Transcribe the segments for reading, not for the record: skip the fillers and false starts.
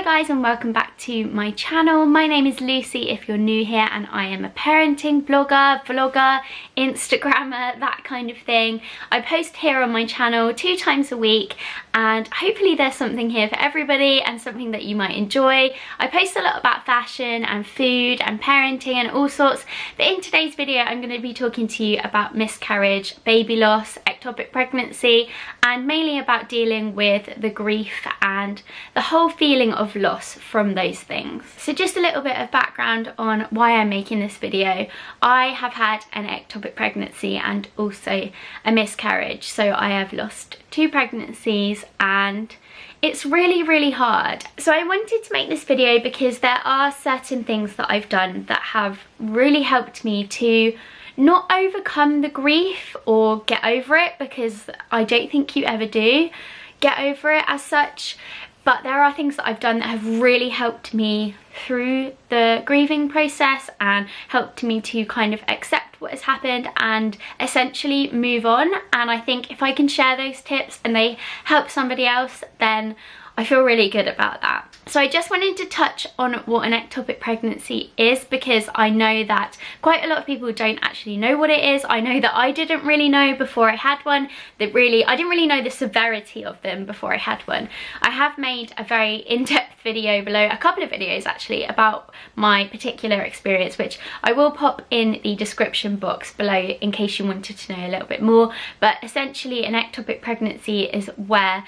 Hello guys and welcome back to my channel. My name is Lucy if you're new here, and I am a parenting blogger, vlogger, Instagrammer, that kind of thing. I post here on my channel 2 times a week and hopefully there's something here for everybody and something that you might enjoy. I post a lot about fashion and food and parenting and all sorts, but in today's video I'm going to be talking to you about miscarriage, baby loss, ectopic pregnancy, and mainly about dealing with the grief and the whole feeling of loss from those things. So just a little bit of background on why I'm making this video. I have had an ectopic pregnancy and also a miscarriage, so I have lost 2 pregnancies and it's really hard. So I wanted to make this video because there are certain things that I've done that have really helped me to not overcome the grief or get over it, because I don't think you ever do get over it as such, but there are things that I've done that have really helped me through the grieving process and helped me to kind of accept what has happened and essentially move on. And I think if I can share those tips and they help somebody else, then I feel really good about that. So I just wanted to touch on what an ectopic pregnancy is, because I know that quite a lot of people don't actually know what it is. I know that I didn't really know before I had one. I didn't really know the severity of them before I had one. I have made a very in-depth video below, a couple of videos actually, about my particular experience, which I will pop in the description box below in case you wanted to know a little bit more. But essentially an ectopic pregnancy is where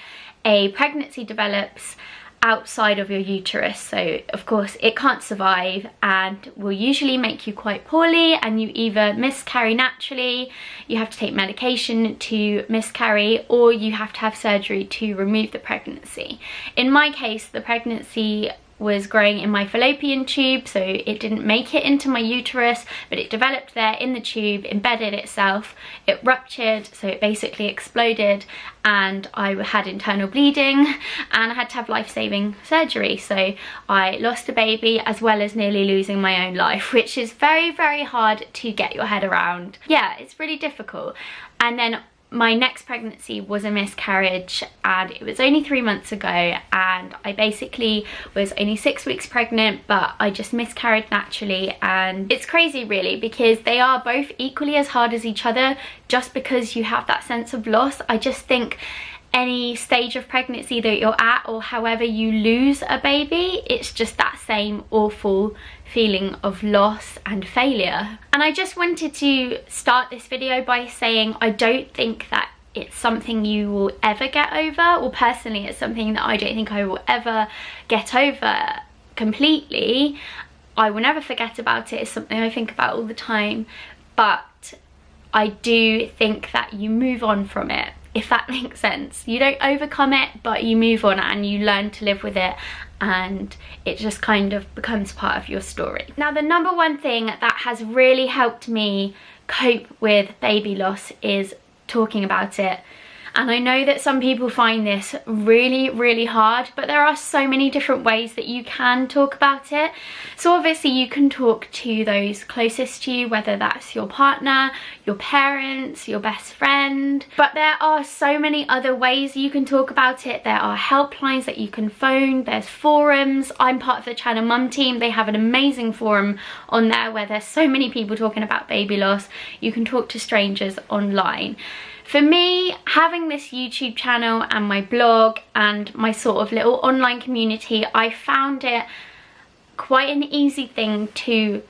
a pregnancy develops outside of your uterus, so of course it can't survive and will usually make you quite poorly, and you either miscarry naturally, you have to take medication to miscarry, or you have to have surgery to remove the pregnancy. In my case, the pregnancy was growing in my fallopian tube, so it didn't make it into my uterus, but it developed there in the tube, embedded itself, it ruptured, so it basically exploded, and I had internal bleeding and I had to have life-saving surgery. So I lost a baby as well as nearly losing my own life, which is very hard to get your head around. Yeah, it's really difficult. And then my next pregnancy was a miscarriage, and it was only 3 months ago, and I basically was only 6 weeks pregnant, but I just miscarried naturally. And it's crazy really, because they are both equally as hard as each other, just because you have that sense of loss. I just think any stage of pregnancy that you're at, or however you lose a baby, it's just that same awful feeling of loss and failure. And I just wanted to start this video by saying I don't think that it's something you will ever get over, or personally it's something that I don't think I will ever get over completely. I will never forget about it. It's something I think about all the time, but I do think that you move on from it, if that makes sense. You don't overcome it, but you move on and you learn to live with it, and it just kind of becomes part of your story. Now, the number one thing that has really helped me cope with baby loss is talking about it. And I know that some people find this really hard, but there are so many different ways that you can talk about it. So obviously you can talk to those closest to you, whether that's your partner, your parents, your best friend. But there are so many other ways you can talk about it. There are helplines that you can phone, there's forums. I'm part of the Channel Mum team. They have an amazing forum on there where there's so many people talking about baby loss. You can talk to strangers online. For me, having this YouTube channel and my blog and my sort of little online community, I found it quite an easy thing to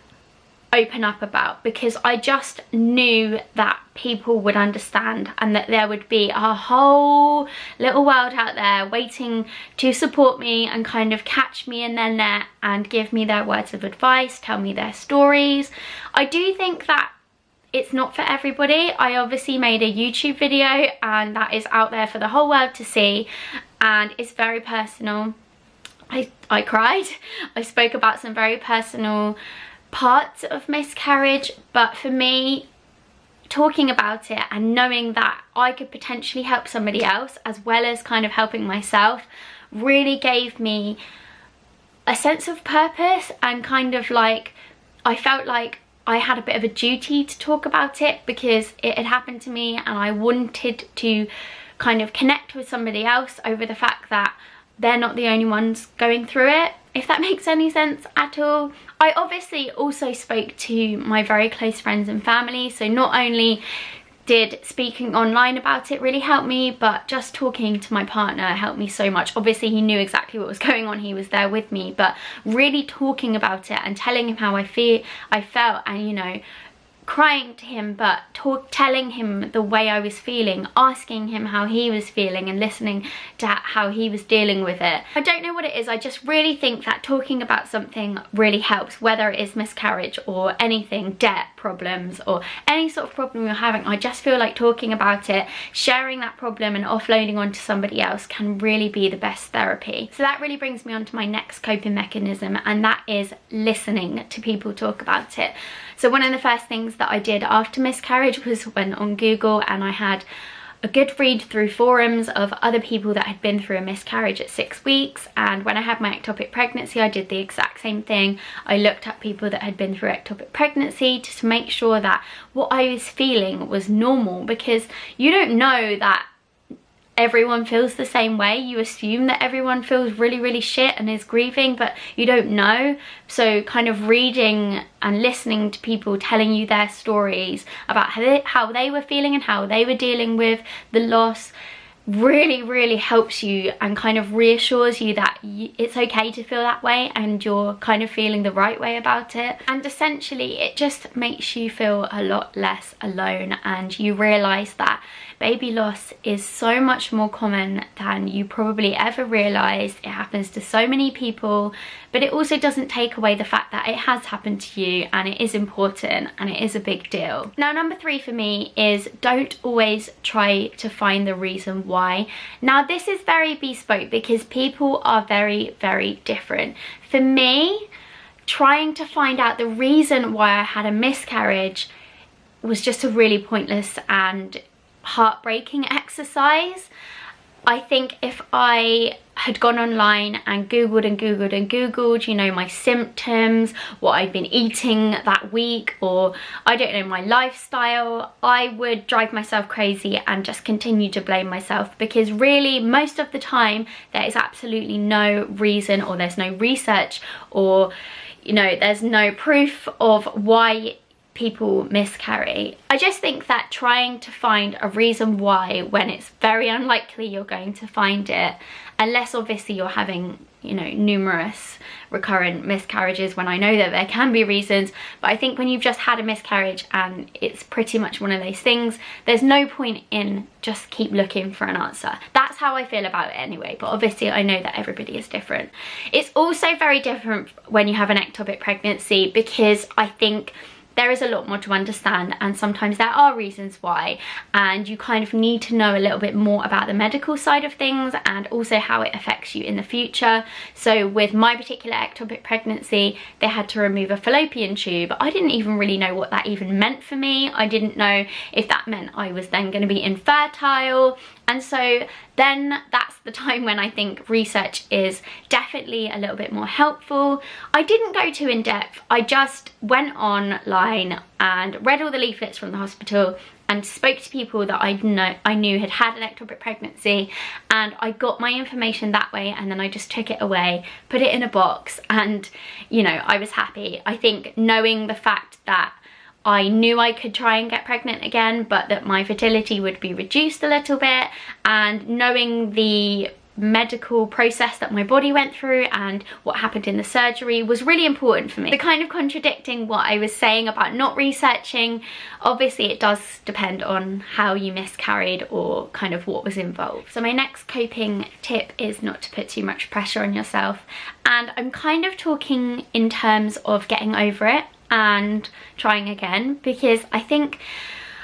open up about, because I just knew that people would understand and that there would be a whole little world out there waiting to support me and kind of catch me in their net and give me their words of advice, tell me their stories. I do think that it's not for everybody. I obviously made a YouTube video and that is out there for the whole world to see, and it's very personal. I cried. I spoke about some very personal parts of miscarriage, but for me, talking about it and knowing that I could potentially help somebody else as well as kind of helping myself really gave me a sense of purpose, and kind of like I felt like I had a bit of a duty to talk about it because it had happened to me, and I wanted to kind of connect with somebody else over the fact that they're not the only ones going through it, if that makes any sense at all. I obviously also spoke to my very close friends and family, so not only did speaking online about it really help me, but just talking to my partner helped me so much. Obviously he knew exactly what was going on, he was there with me, but really talking about it and telling him how I felt, and you know, crying to him, but telling him the way I was feeling, asking him how he was feeling and listening to how he was dealing with it. I don't know what it is, I just really think that talking about something really helps, whether it is miscarriage or anything, debt problems or any sort of problem you're having. I just feel like talking about it, sharing that problem and offloading onto somebody else can really be the best therapy. So that really brings me on to my next coping mechanism, and that is listening to people talk about it. So one of the first things that I did after miscarriage was went on Google, and I had a good read through forums of other people that had been through a miscarriage at 6 weeks. And when I had my ectopic pregnancy, I did the exact same thing. I looked at people that had been through ectopic pregnancy just to make sure that what I was feeling was normal, because you don't know that everyone feels the same way. You assume that everyone feels really shit and is grieving, but you don't know. So kind of reading and listening to people telling you their stories about how they were feeling and how they were dealing with the loss really helps you and kind of reassures you that it's okay to feel that way and you're kind of feeling the right way about it. And essentially it just makes you feel a lot less alone, and you realise that baby loss is so much more common than you probably ever realised. It happens to so many people, but it also doesn't take away the fact that it has happened to you, and it is important and it is a big deal. Now, number 3 for me is don't always try to find the reason why. Now this is very bespoke because people are very different. For me, trying to find out the reason why I had a miscarriage was just a really pointless and heartbreaking exercise. I think if I had gone online and googled, you know, my symptoms, what I'd been eating that week, or I don't know, my lifestyle, I would drive myself crazy and just continue to blame myself, because really most of the time there is absolutely no reason, or there's no research, or you know, there's no proof of why people miscarry. I just think that trying to find a reason why when it's very unlikely you're going to find it, unless obviously you're having, you know, numerous recurrent miscarriages, when I know that there can be reasons, but I think when you've just had a miscarriage and it's pretty much one of those things, there's no point in just keep looking for an answer. That's how I feel about it anyway, but obviously I know that everybody is different. It's also very different when you have an ectopic pregnancy, because I think there is a lot more to understand, and sometimes there are reasons why, and you kind of need to know a little bit more about the medical side of things and also how it affects you in the future. So with my particular ectopic pregnancy, they had to remove a fallopian tube. I didn't even really know what that even meant for me. I didn't know if that meant I was then going to be infertile. And so then that's the time when I think research is definitely a little bit more helpful. I didn't go too in depth. I just went online and read all the leaflets from the hospital and spoke to people that I knew had had an ectopic pregnancy, and I got my information that way, and then I just took it away, put it in a box, and you know, I was happy. I think knowing the fact that I knew I could try and get pregnant again, but that my fertility would be reduced a little bit, and knowing the medical process that my body went through and what happened in the surgery was really important for me. So kind of contradicting what I was saying about not researching, obviously it does depend on how you miscarried or kind of what was involved. So my next coping tip is not to put too much pressure on yourself, and I'm kind of talking in terms of getting over it and trying again, because I think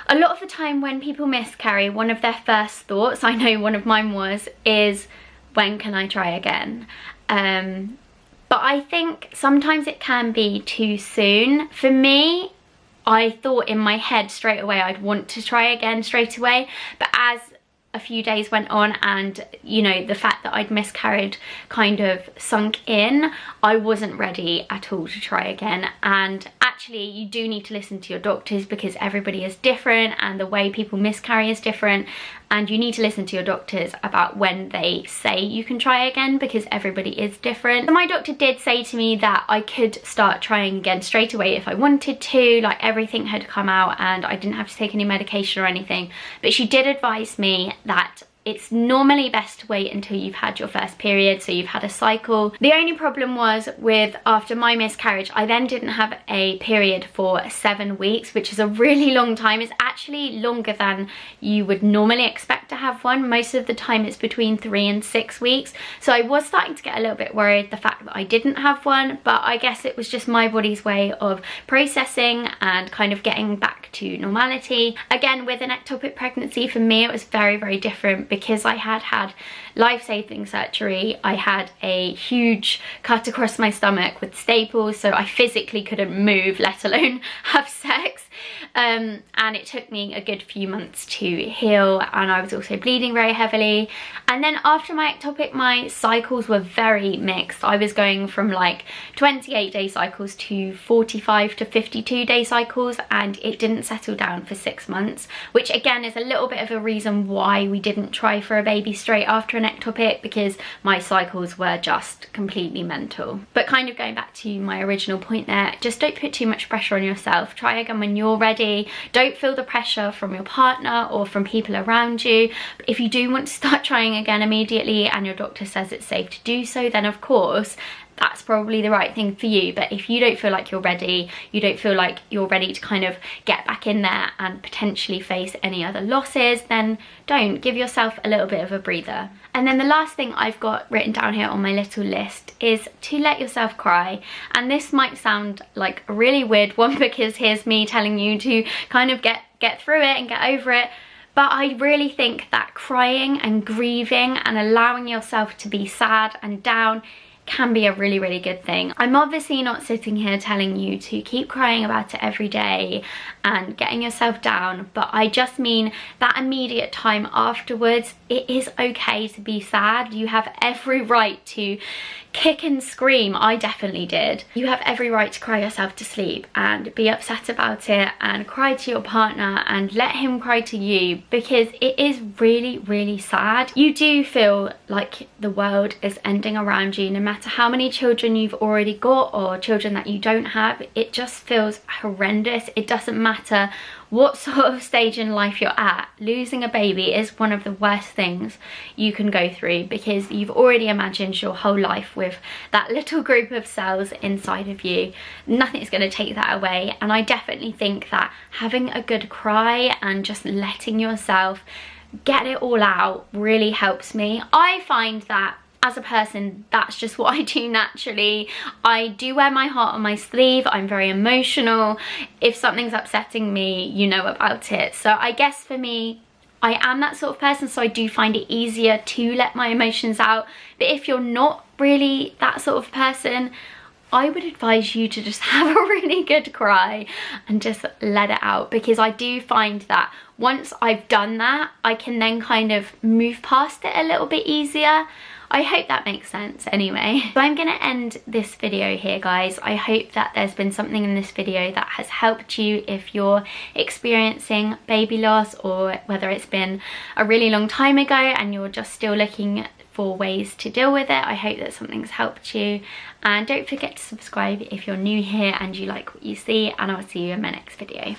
a lot of the time when people miscarry, one of their first thoughts, I know one of mine was, is when can I try again? But I think sometimes it can be too soon. For me, I thought in my head straight away I'd want to try again straight away, but as a few days went on and, you know, the fact that I'd miscarried kind of sunk in, I wasn't ready at all to try again. And actually you do need to listen to your doctors, because everybody is different and the way people miscarry is different, and you need to listen to your doctors about when they say you can try again, because everybody is different. So my doctor did say to me that I could start trying again straight away if I wanted to, like everything had come out and I didn't have to take any medication or anything, but she did advise me that it's normally best to wait until you've had your first period, so you've had a cycle. The only problem was with after my miscarriage, I then didn't have a period for 7 weeks, which is a really long time. It's actually longer than you would normally expect to have one. Most of the time it's between 3 and 6 weeks. So I was starting to get a little bit worried the fact that I didn't have one, but I guess it was just my body's way of processing and kind of getting back to normality. Again, with an ectopic pregnancy, for me it was very, very different, because I had had life-saving surgery. I had a huge cut across my stomach with staples, so I physically couldn't move, let alone have sex. And it took me a good few months to heal, and I was also bleeding very heavily. And then after my ectopic, my cycles were very mixed. I was going from like 28-day cycles to 45 to 52-day cycles, and it didn't settle down for 6 months, which again is a little bit of a reason why we didn't try for a baby straight after an ectopic, because my cycles were just completely mental. But kind of going back to my original point there, just don't put too much pressure on yourself. Try again when you're ready. Don't feel the pressure from your partner or from people around you. If you do want to start trying again immediately and your doctor says it's safe to do so, then of course that's probably the right thing for you. But if you don't feel like you're ready, you don't feel like you're ready to kind of get back in there and potentially face any other losses, then don't. Give yourself a little bit of a breather. And then the last thing I've got written down here on my little list is to let yourself cry. And this might sound like a really weird one, because here's me telling you to kind of get through it and get over it. But I really think that crying and grieving and allowing yourself to be sad and down can be a really, really good thing. I'm obviously not sitting here telling you to keep crying about it every day and getting yourself down, but I just mean that immediate time afterwards, it is okay to be sad. You have every right to kick and scream. I definitely did. You have every right to cry yourself to sleep and be upset about it and cry to your partner and let him cry to you, because it is really, really sad. You do feel like the world is ending around you, no matter how many children you've already got or children that you don't have. It just feels horrendous. It doesn't matter what sort of stage in life you're at. Losing a baby is one of the worst things you can go through, because you've already imagined your whole life with that little group of cells inside of you. Nothing's going to take that away. And I definitely think that having a good cry and just letting yourself get it all out really helps me. I find that as a person, that's just what I do naturally. I do wear my heart on my sleeve. I'm very emotional. If something's upsetting me, you know about it. So I guess for me, I am that sort of person, so I do find it easier to let my emotions out. But if you're not really that sort of person, I would advise you to just have a really good cry and just let it out, because I do find that once I've done that, I can then kind of move past it a little bit easier. I hope that makes sense anyway. So I'm gonna end this video here, guys. I hope that there's been something in this video that has helped you if you're experiencing baby loss, or whether it's been a really long time ago and you're just still looking for ways to deal with it. I hope that something's helped you. And don't forget to subscribe if you're new here and you like what you see, and I'll see you in my next video.